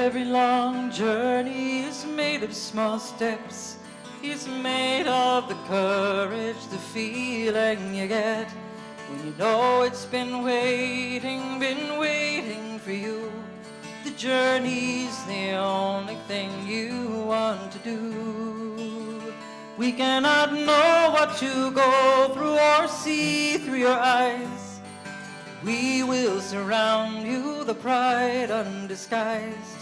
Every long journey is made of small steps. It's made of the courage, the feeling you get when you know it's been waiting for you. The journey's the only thing you want to do. We cannot know what you go through or see through your eyes. We will surround you, the pride undisguised.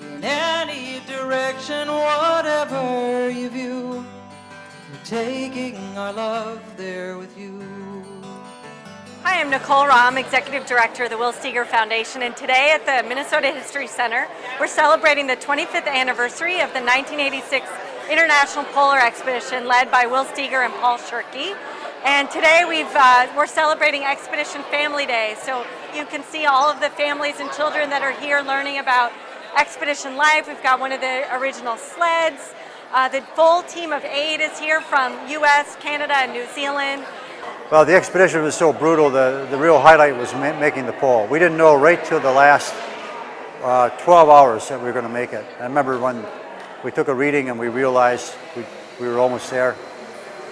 In any direction, whatever you view, we're taking our love there with you. Hi, I'm Nicole Rahm, Executive Director of the Will Steger Foundation, and today at the Minnesota History Center, we're celebrating the 25th anniversary of the 1986 International Polar Expedition led by Will Steger and Paul Shirky. And today we're celebrating Expedition Family Day, so you can see all of the families and children that are here learning about expedition life. We've got one of the original sleds. The full team of 8 is here from US, Canada, and New Zealand. Well, the expedition was so brutal, the real highlight was making the pole. We didn't know right till the last 12 hours that we were going to make it. I remember when we took a reading and we realized we were almost there.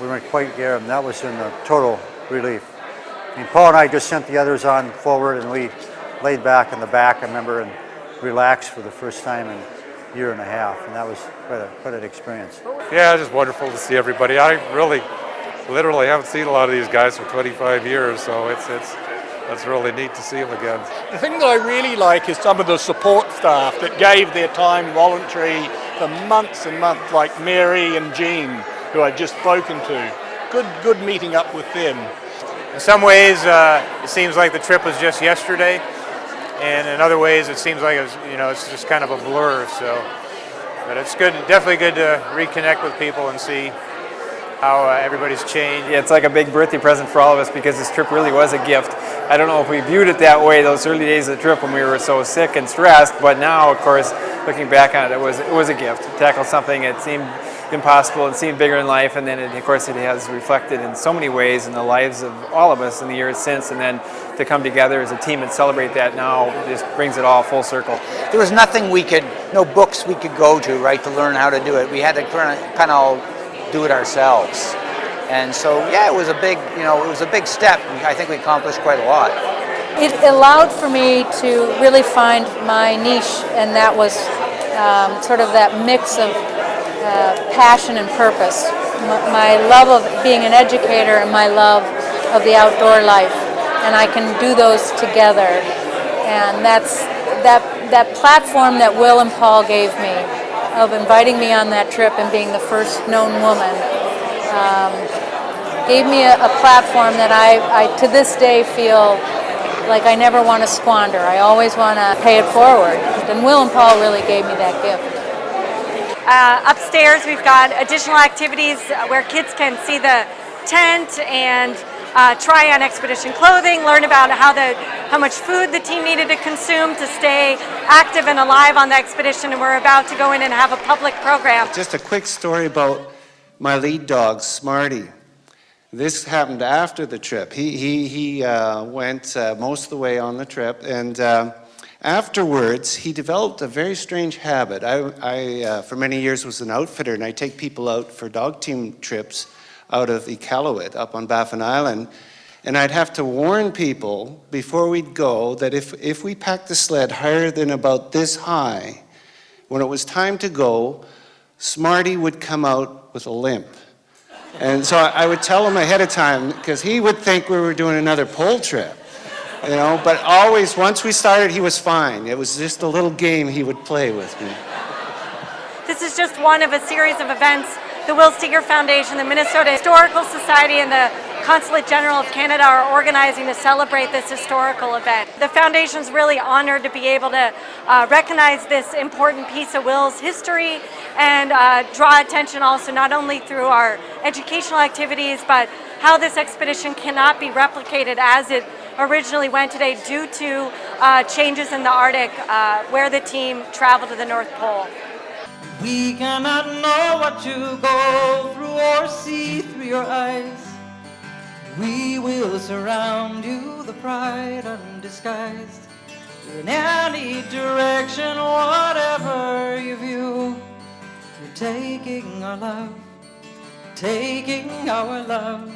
We weren't quite there, and that was in a total relief. And Paul and I just sent the others on forward, and we laid back in the back, I remember, and relaxed for the first time in a year and a half, and that was quite an experience. Yeah, it's just wonderful to see everybody. I literally haven't seen a lot of these guys for 25 years, so it's really neat to see them again. The thing that I really like is some of the support staff that gave their time voluntary for months and months, like Mary and Jean, who I've just spoken to. Good meeting up with them. In some ways, it seems like the trip was just yesterday, and in other ways, it seems like it's just kind of a blur. So, but it's good, definitely good to reconnect with people and see how everybody's changed. Yeah, it's like a big birthday present for all of us because this trip really was a gift. I don't know if we viewed it that way those early days of the trip when we were so sick and stressed, but now, of course, looking back on it, it was a gift to tackle something that seemed impossible and seemed bigger in life, and then of course it has reflected in so many ways in the lives of all of us in the years since, and then to come together as a team and celebrate that now just brings it all full circle. There was nothing no books we could go to, right, to learn how to do it. We had to kind of do it ourselves. And so, yeah, it was a big step. I think we accomplished quite a lot. It allowed for me to really find my niche, and that was sort of that mix of passion and purpose. My love of being an educator and my love of the outdoor life, and I can do those together. And that's that platform that Will and Paul gave me, of inviting me on that trip and being the first known woman, gave me a platform that I to this day feel like I never want to squander. I always want to pay it forward. And Will and Paul really gave me that gift. Upstairs we've got additional activities where kids can see the tent and try on expedition clothing, learn about how much food the team needed to consume to stay active and alive on the expedition, and we're about to go in and have a public program. Just a quick story about my lead dog, Smarty. This happened after the trip. He went most of the way on the trip, and afterwards, he developed a very strange habit. I for many years, was an outfitter, and I take people out for dog team trips out of Iqaluit, up on Baffin Island, and I'd have to warn people before we'd go that if we packed the sled higher than about this high, when it was time to go, Smarty would come out with a limp. And so I would tell him ahead of time, because he would think we were doing another pole trip. But always, once we started, he was fine. It was just a little game he would play with me. This is just one of a series of events. The Will Steger Foundation, the Minnesota Historical Society, and the Consulate General of Canada are organizing to celebrate this historical event. The Foundation's really honored to be able to recognize this important piece of Will's history and draw attention also not only through our educational activities, but how this expedition cannot be replicated as it originally went today due to changes in the Arctic where the team traveled to the North Pole. We cannot know what you go through or see through your eyes. We will surround you, the pride undisguised. in any direction, whatever you view. You're taking our love, taking our love,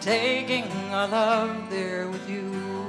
taking our love there with you.